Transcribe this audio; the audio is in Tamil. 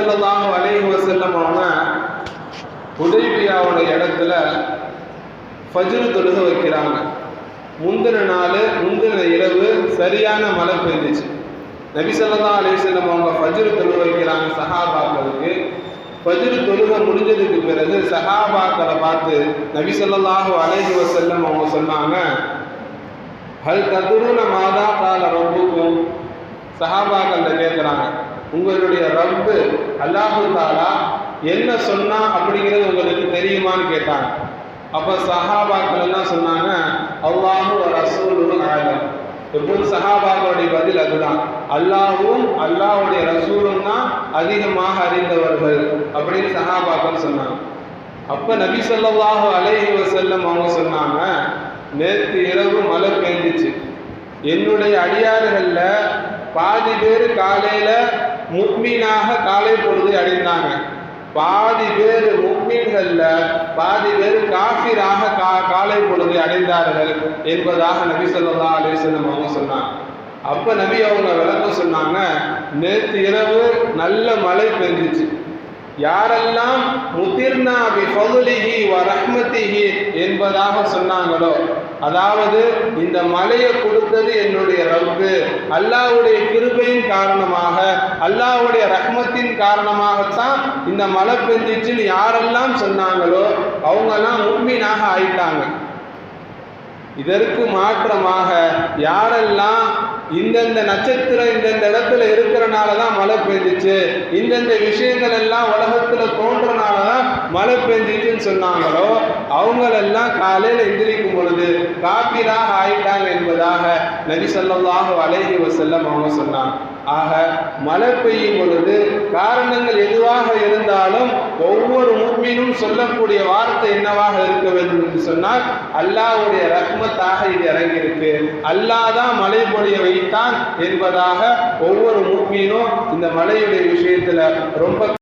ஸல்லல்லாஹு அலைஹி வஸல்லம் அவங்க ஹுதைபியாவோட இடத்துல ஃபஜ்ர் தொழுகை வைக்கிறாங்க. முந்தின இரவு சரியான மழை பெய்ஞ்சிச்சு. நபி ஸல்லல்லாஹு அலைஹி வஸல்லம் அவங்க ஃபஜ்ர் தொழுகை வைக்கிறாங்க சஹாபாக்களுக்கு. ஃபஜ்ர் தொழுகை முடிஞ்சதுக்கு பிறகு சஹாபாக்களை பார்த்து நபி ஸல்லல்லாஹு அலைஹி வஸல்லம் அவங்க சொன்னாங்க, ஹல் ததுருன மாதா கால ரப்புக்கும். சஹாபாக்கள்கிட்ட கேட்குறாங்க, உங்களுடைய ரப்பு அல்லாஹு தாலா என்ன சொன்னா அப்படிங்கிறது உங்களுக்கு தெரியுமான்னு கேட்டாங்க. அப்போ சஹாபாக்கள் எல்லாம் சொன்னாங்க, அல்லாஹு ரசூலுல் ஆலம். எப்போது சஹாபாக்களுடைய பதில் அதுதான், அல்லாஹும் அல்லாஹுடைய ரசூலும் தான் அதிகமாக அறிந்தவர்கள் அப்படின்னு சஹாபாக்கள் சொன்னாங்க. அப்போ நபி ஸல்லல்லாஹு அலைஹி வஸல்லம் அவங்க சொன்னாங்க, நேற்று இரவு மழை பெய்ஞ்சிச்சு. என்னுடைய அடியாறுகளில் பாதி பேர் காலையில் முக்மீனாக காலை பொழுது அடைந்தாங்க, பாதி பேர் முக்மீன்களில் பாதி பேர் காஃபிராக காலை பொழுது அடைந்தார்கள் என்பதாக நபி ஸல்லல்லாஹு அலைஹி வஸல்லம் அவங்க சொன்னாங்க. அப்போ நபி அவங்க விளக்கம் சொன்னாங்க, நேற்று இரவு நல்ல மழை பெஞ்சிச்சு. யாரெல்லாம் முதிர்னா பி ஃபதுலிஹி வ ரஹ்மத்திஹி என்பதாக சொன்னாங்களோ, அதாவது இந்த மலையை கொடுத்தது என்னுடைய ரப்பு, அல்லாஹ்வுடைய கிருபையின் காரணமாக, அல்லாஹ்வுடைய ரஹ்மத்தின் காரணமாகத்தான் இந்த மழை பெஞ்சிச்சுன்னு யாரெல்லாம் சொன்னாங்களோ அவங்கெல்லாம் முஃமினாக ஆயிட்டாங்க. இதற்கு மாற்றமாக யாரெல்லாம் இந்தந்த நட்சத்திரம் இந்தந்த இடத்துல இருக்கிறனால தான் மழை பெஞ்சிச்சு, இந்தந்த விஷயங்கள் எல்லாம் உலகத்தில் தோன்றனால தான் மழை பெஞ்சிச்சுன்னு சொன்னாங்களோ அவங்களெல்லாம் காலையில் எந்திரிக்கும் பொழுது காபிராக ஆயிட்டாங்க என்பதாக நபி ஸல்லல்லாஹு அலைஹி வஸல்லம் அவங்க சொன்னாங்க. ஆக மழை பெய்யும் பொழுது காரணங்கள் எதுவாக இருந்தாலும் ஒவ்வொரு முஃமினும் சொல்லக்கூடிய வார்த்தை என்னவாக இருக்க வேண்டும் என்று சொன்னால், அல்லாஹ்வுடைய ரஹ்மத்தாக இது இறங்கியிருக்கு, அல்லாஹ் தான் மழை பொழிய வைத்தான் என்பதாக ஒவ்வொரு முஃமினும் இந்த மழையுடைய விஷயத்துல ரொம்ப